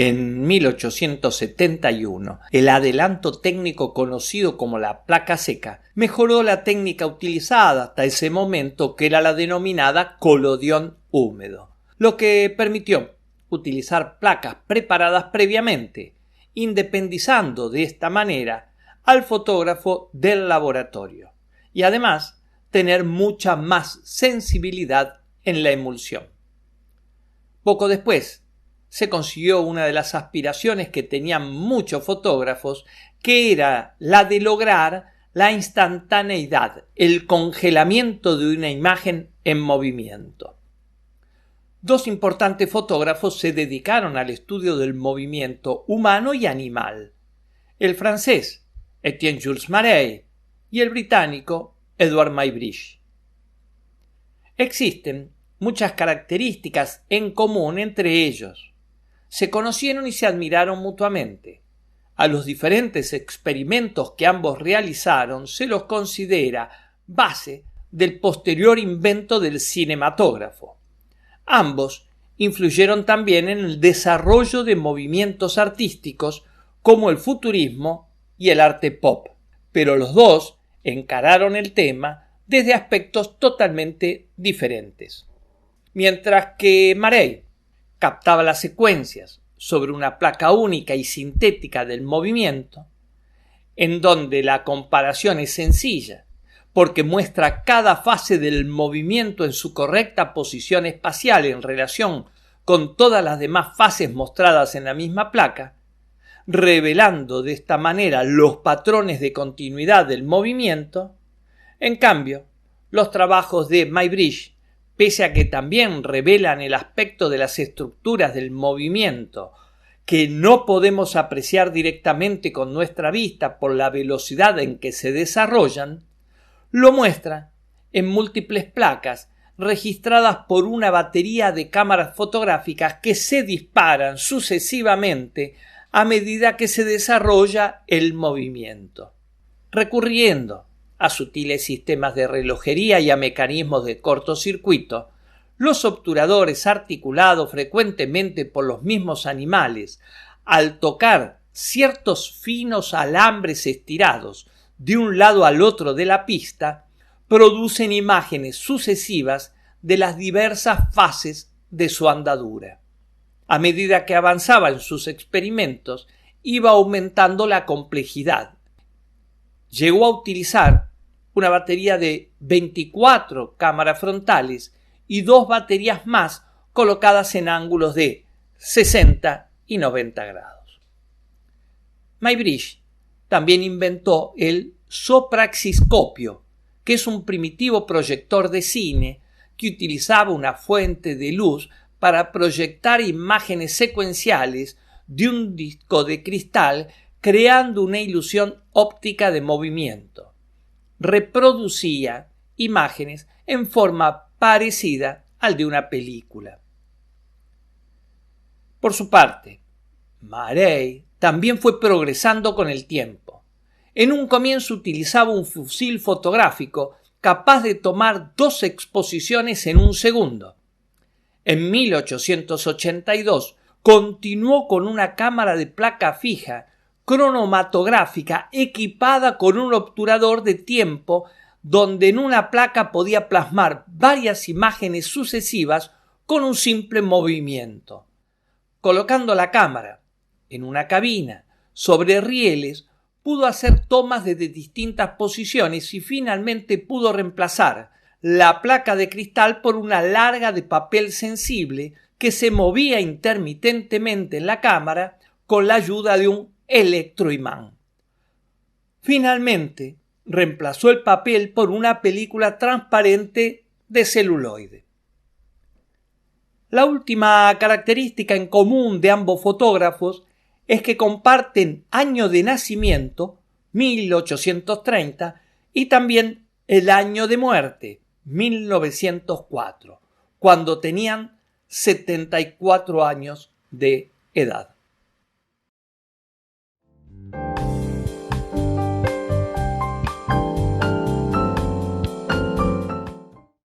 En 1871, el adelanto técnico conocido como la placa seca mejoró la técnica utilizada hasta ese momento, que era la denominada colodión húmedo, lo que permitió utilizar placas preparadas previamente, independizando de esta manera al fotógrafo del laboratorio y además tener mucha más sensibilidad en la emulsión. Poco después se consiguió una de las aspiraciones que tenían muchos fotógrafos, que era la de lograr la instantaneidad, el congelamiento de una imagen en movimiento. Dos importantes fotógrafos se dedicaron al estudio del movimiento humano y animal: el francés Etienne Jules Marey y el británico Edward Muybridge. Existen muchas características en común entre ellos. Se conocieron y se admiraron mutuamente. A los diferentes experimentos que ambos realizaron se los considera base del posterior invento del cinematógrafo. Ambos influyeron también en el desarrollo de movimientos artísticos como el futurismo y el arte pop, pero los dos encararon el tema desde aspectos totalmente diferentes. Mientras que Marey captaba las secuencias sobre una placa única y sintética del movimiento, en donde la comparación es sencilla, porque muestra cada fase del movimiento en su correcta posición espacial en relación con todas las demás fases mostradas en la misma placa, revelando de esta manera los patrones de continuidad del movimiento. En cambio, los trabajos de Muybridge, pese a que también revelan el aspecto de las estructuras del movimiento que no podemos apreciar directamente con nuestra vista por la velocidad en que se desarrollan, lo muestra en múltiples placas registradas por una batería de cámaras fotográficas que se disparan sucesivamente a medida que se desarrolla el movimiento. Recurriendo a sutiles sistemas de relojería y a mecanismos de cortocircuito, los obturadores articulados frecuentemente por los mismos animales, al tocar ciertos finos alambres estirados de un lado al otro de la pista, producen imágenes sucesivas de las diversas fases de su andadura. A medida que avanzaba en sus experimentos, iba aumentando la complejidad. Llegó a utilizar una batería de 24 cámaras frontales y 2 baterías más colocadas en ángulos de 60 y 90 grados. Muybridge también inventó el sopraxiscopio, que es un primitivo proyector de cine que utilizaba una fuente de luz para proyectar imágenes secuenciales de un disco de cristal, creando una ilusión óptica de movimiento. Reproducía imágenes en forma parecida al de una película. Por su parte, Marey también fue progresando con el tiempo. En un comienzo utilizaba un fusil fotográfico capaz de tomar 2 exposiciones en un segundo. En 1882 continuó con una cámara de placa fija cronomatográfica equipada con un obturador de tiempo, donde en una placa podía plasmar varias imágenes sucesivas con un simple movimiento. Colocando la cámara en una cabina sobre rieles, pudo hacer tomas desde distintas posiciones y finalmente pudo reemplazar la placa de cristal por una larga de papel sensible que se movía intermitentemente en la cámara con la ayuda de un electroimán. Finalmente, reemplazó el papel por una película transparente de celuloide. La última característica en común de ambos fotógrafos es que comparten año de nacimiento, 1830, y también el año de muerte, 1904, cuando tenían 74 años de edad.